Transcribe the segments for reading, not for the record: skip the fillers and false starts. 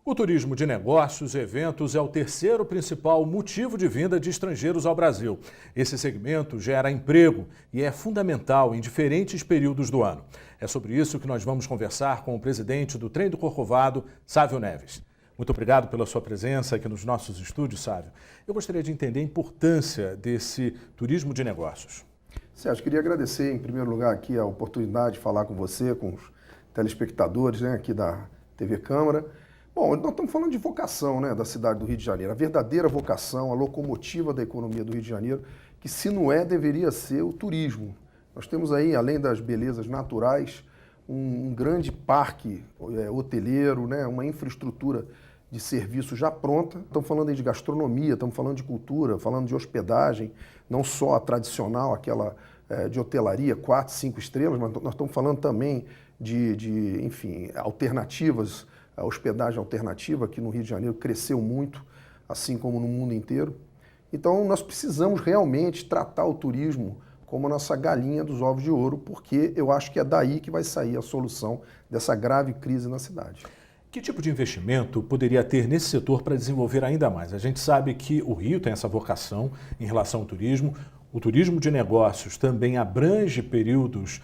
O turismo de negócios e eventos é o terceiro principal motivo de vinda de estrangeiros ao Brasil. Esse segmento gera emprego e é fundamental em diferentes períodos do ano. É sobre isso que nós vamos conversar com o presidente do Trem do Corcovado, Sávio Neves. Muito obrigado pela sua presença aqui nos nossos estúdios, Sávio. Eu gostaria de entender a importância desse turismo de negócios. Sérgio, queria agradecer em primeiro lugar aqui a oportunidade de falar com você, com os telespectadores, aqui da TV Câmara. Bom, nós estamos falando de vocação, da cidade do Rio de Janeiro, a verdadeira vocação, a locomotiva da economia do Rio de Janeiro, que se não é, deveria ser o turismo. Nós temos aí, além das belezas naturais, um grande parque hoteleiro, uma infraestrutura de serviço já pronta. Estamos falando aí de gastronomia, estamos falando de cultura, falando de hospedagem, não só a tradicional, aquela de hotelaria, 4, 5 estrelas, mas nós estamos falando também enfim, alternativas, a hospedagem alternativa aqui no Rio de Janeiro cresceu muito, assim como no mundo inteiro. Então nós precisamos realmente tratar o turismo como a nossa galinha dos ovos de ouro, porque eu acho que é daí que vai sair a solução dessa grave crise na cidade. Que tipo de investimento poderia ter nesse setor para desenvolver ainda mais? A gente sabe que o Rio tem essa vocação em relação ao turismo. O turismo de negócios também abrange períodos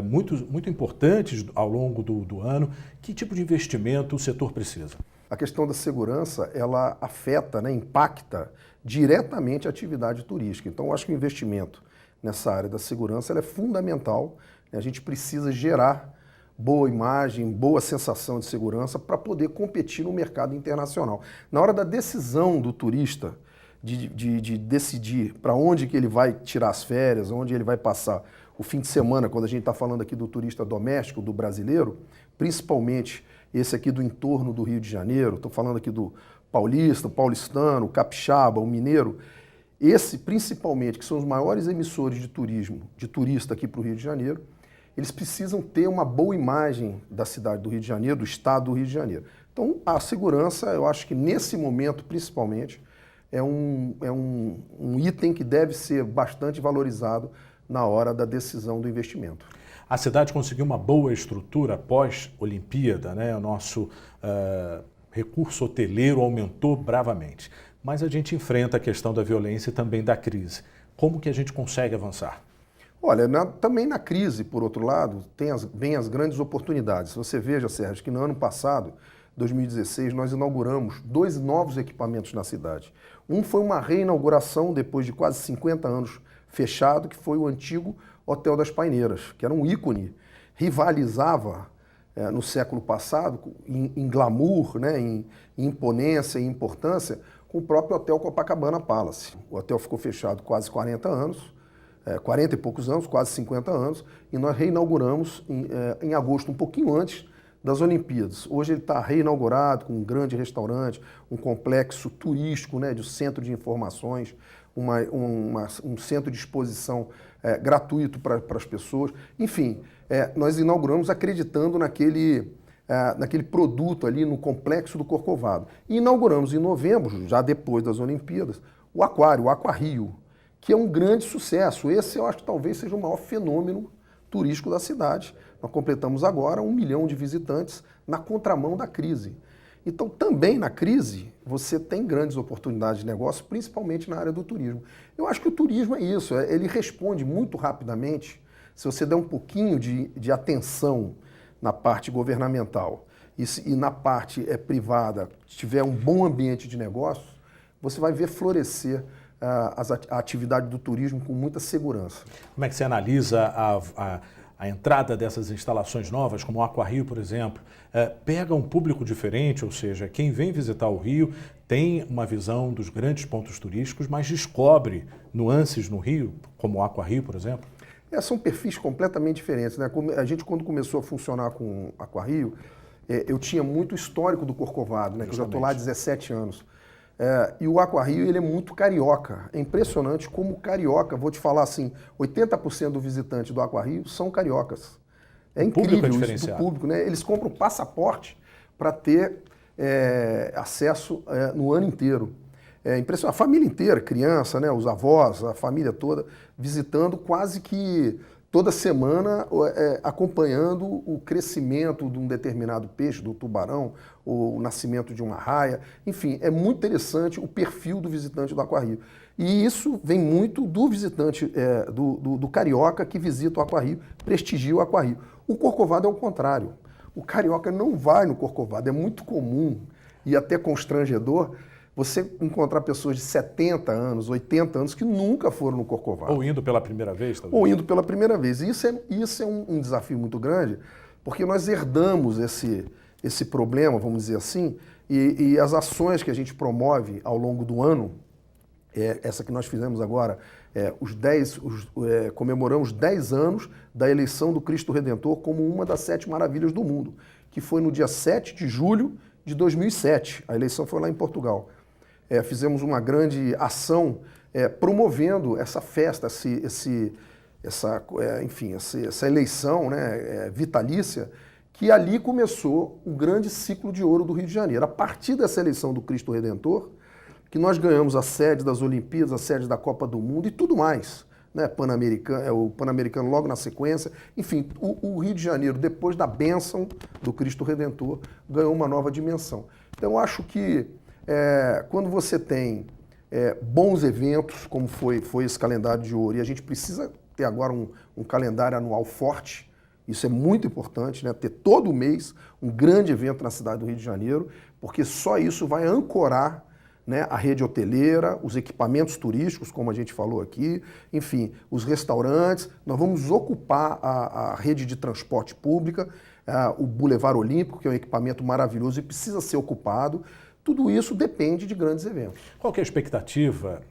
muito importantes ao longo do ano. Que tipo de investimento o setor precisa? A questão da segurança, ela afeta, impacta diretamente a atividade turística. Então, eu acho que o investimento nessa área da segurança ela é fundamental. A gente precisa gerar boa imagem, boa sensação de segurança para poder competir no mercado internacional. Na hora da decisão do turista, de decidir para onde que ele vai tirar as férias, onde ele vai passar o fim de semana, quando a gente está falando aqui do turista doméstico, do brasileiro, principalmente esse aqui do entorno do Rio de Janeiro, estou falando aqui do paulista, o paulistano, o capixaba, o mineiro, esse principalmente, que são os maiores emissores de turismo, de turista aqui para o Rio de Janeiro, eles precisam ter uma boa imagem da cidade do Rio de Janeiro, do estado do Rio de Janeiro. Então, a segurança, eu acho que nesse momento, principalmente, é um item que deve ser bastante valorizado na hora da decisão do investimento. A cidade conseguiu uma boa estrutura pós-Olimpíada, O nosso recurso hoteleiro aumentou bravamente. Mas a gente enfrenta a questão da violência e também da crise. Como que a gente consegue avançar? Olha, também na crise, por outro lado, vem as grandes oportunidades. Você veja, Sérgio, que no ano passado, 2016, nós inauguramos 2 novos equipamentos na cidade. Um foi uma reinauguração, depois de quase 50 anos fechado, que foi o antigo Hotel das Paineiras, que era um ícone, rivalizava no século passado em glamour, em imponência e importância, com o próprio Hotel Copacabana Palace. O hotel ficou fechado quase 40 anos, 40 e poucos anos, quase 50 anos, e nós reinauguramos em agosto, um pouquinho antes das Olimpíadas. Hoje ele está reinaugurado com um grande restaurante, um complexo turístico, de centro de informações, um centro de exposição gratuito para as pessoas. Enfim, nós inauguramos acreditando naquele produto ali no Complexo do Corcovado. E inauguramos em novembro, já depois das Olimpíadas, o Aquario, que é um grande sucesso. Esse eu acho que talvez seja o maior fenômeno turístico da cidade. Nós completamos agora 1 milhão de visitantes na contramão da crise. Então, também na crise, você tem grandes oportunidades de negócio, principalmente na área do turismo. Eu acho que o turismo é isso, ele responde muito rapidamente, se você der um pouquinho de atenção na parte governamental e na parte privada, tiver um bom ambiente de negócio, você vai ver florescer a atividade do turismo com muita segurança. Como é que você analisa a entrada dessas instalações novas, como o Aquario, por exemplo? Pega um público diferente, ou seja, quem vem visitar o Rio tem uma visão dos grandes pontos turísticos, mas descobre nuances no Rio, como o Aquario, por exemplo? São perfis completamente diferentes. A gente, quando começou a funcionar com o Aquario, eu tinha muito histórico do Corcovado, que eu já estou lá há 17 anos. E o Aquario, ele é muito carioca. É impressionante como carioca, vou te falar assim, 80% do visitante do Aquario são cariocas. É incrível isso do público, Eles compram passaporte para ter acesso no ano inteiro. É impressionante. A família inteira, criança, os avós, a família toda, visitando quase que toda semana acompanhando o crescimento de um determinado peixe, do tubarão, ou o nascimento de uma raia. Enfim, é muito interessante o perfil do visitante do Aquarrio. E isso vem muito do visitante, do carioca que visita o Aquarrio, prestigia o Aquarrio. O Corcovado é o contrário. O carioca não vai no Corcovado. É muito comum e até constrangedor você encontrar pessoas de 70 anos, 80 anos que nunca foram no Corcovado. Ou indo pela primeira vez, talvez. Ou indo pela primeira vez. E isso é um desafio muito grande, porque nós herdamos esse problema, vamos dizer assim, e as ações que a gente promove ao longo do ano, essa que nós fizemos agora, comemoramos 10 anos da eleição do Cristo Redentor como uma das 7 maravilhas do mundo, que foi no dia 7 de julho de 2007. A eleição foi lá em Portugal. Fizemos uma grande ação promovendo essa festa, essa eleição, né, vitalícia, que ali começou o grande ciclo de ouro do Rio de Janeiro. A partir dessa eleição do Cristo Redentor, que nós ganhamos a sede das Olimpíadas, a sede da Copa do Mundo e tudo mais, né? O Pan-Americano logo na sequência. Enfim, o Rio de Janeiro, depois da bênção do Cristo Redentor, ganhou uma nova dimensão. Então, eu acho que quando você tem bons eventos, como foi esse calendário de ouro, e a gente precisa ter agora um calendário anual forte, isso é muito importante, né? Ter todo mês um grande evento na cidade do Rio de Janeiro, porque só isso vai ancorar, né, a rede hoteleira, os equipamentos turísticos, como a gente falou aqui, enfim, os restaurantes. Nós vamos ocupar a rede de transporte pública, o Boulevard Olímpico, que é um equipamento maravilhoso e precisa ser ocupado. Tudo isso depende de grandes eventos. Qual que é a expectativa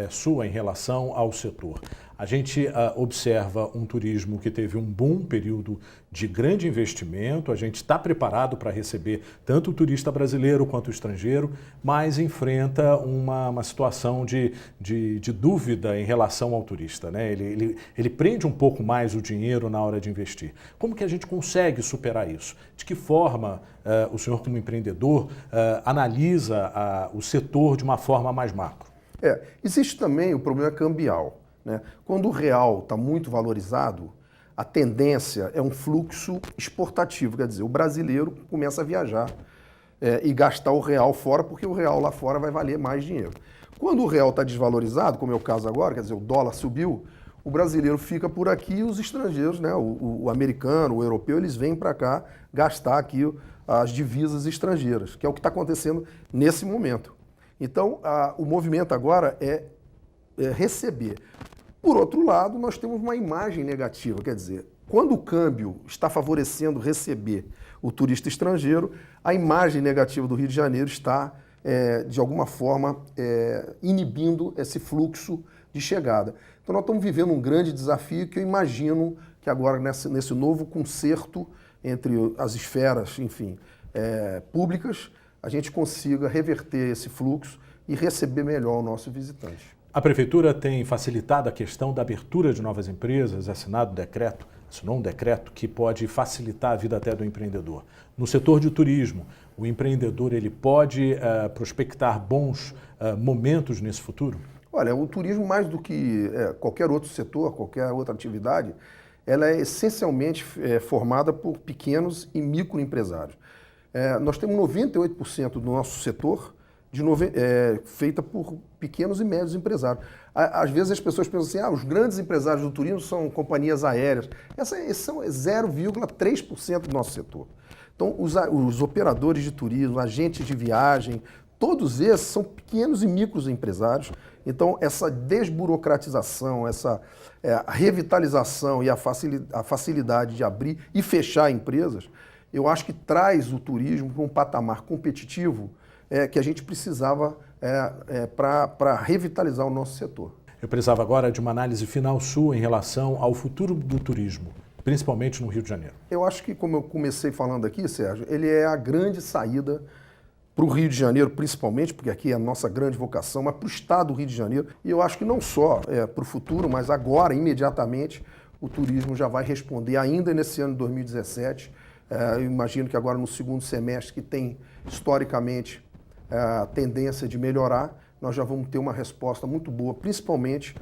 sua em relação ao setor? A gente observa um turismo que teve um bom período de grande investimento, a gente está preparado para receber tanto o turista brasileiro quanto o estrangeiro, mas enfrenta uma situação de dúvida em relação ao turista, né? Ele prende um pouco mais o dinheiro na hora de investir. Como que a gente consegue superar isso? De que forma o senhor, como empreendedor, analisa o setor de uma forma mais macro? Existe também o problema cambial, né? Quando o real está muito valorizado, a tendência é um fluxo exportativo, quer dizer, o brasileiro começa a viajar e gastar o real fora, porque o real lá fora vai valer mais dinheiro. Quando o real está desvalorizado, como é o caso agora, quer dizer, o dólar subiu, o brasileiro fica por aqui e os estrangeiros, né, o americano, o europeu, eles vêm para cá gastar aqui as divisas estrangeiras, que é o que está acontecendo nesse momento. Então, o movimento agora é receber. Por outro lado, nós temos uma imagem negativa, quer dizer, quando o câmbio está favorecendo receber o turista estrangeiro, a imagem negativa do Rio de Janeiro está, de alguma forma, inibindo esse fluxo de chegada. Então, nós estamos vivendo um grande desafio que eu imagino que agora, nesse novo concerto entre as esferas, enfim, públicas, a gente consiga reverter esse fluxo e receber melhor o nosso visitante. A Prefeitura tem facilitado a questão da abertura de novas empresas, assinou um decreto que pode facilitar a vida até do empreendedor. No setor de turismo, o empreendedor ele pode prospectar bons momentos nesse futuro? Olha, o turismo, mais do que qualquer outro setor, qualquer outra atividade, ela é essencialmente formada por pequenos e microempresários. Nós temos 98% do nosso setor feita por pequenos e médios empresários. Às vezes as pessoas pensam assim, os grandes empresários do turismo são companhias aéreas. Esses são 0,3% do nosso setor. Então, os operadores de turismo, agentes de viagem, todos esses são pequenos e micros empresários. Então, essa desburocratização, essa revitalização e a facilidade de abrir e fechar empresas, eu acho que traz o turismo para um patamar competitivo que a gente precisava para revitalizar o nosso setor. Eu precisava agora de uma análise final sua em relação ao futuro do turismo, principalmente no Rio de Janeiro. Eu acho que, como eu comecei falando aqui, Sérgio, ele é a grande saída para o Rio de Janeiro, principalmente, porque aqui é a nossa grande vocação, mas para o estado do Rio de Janeiro. E eu acho que não só para o futuro, mas agora, imediatamente, o turismo já vai responder, ainda nesse ano de 2017. Eu imagino que agora no segundo semestre, que tem historicamente a tendência de melhorar, nós já vamos ter uma resposta muito boa, principalmente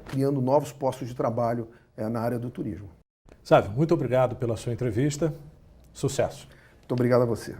criando novos postos de trabalho na área do turismo. Sávio, muito obrigado pela sua entrevista. Sucesso. Muito obrigado a você.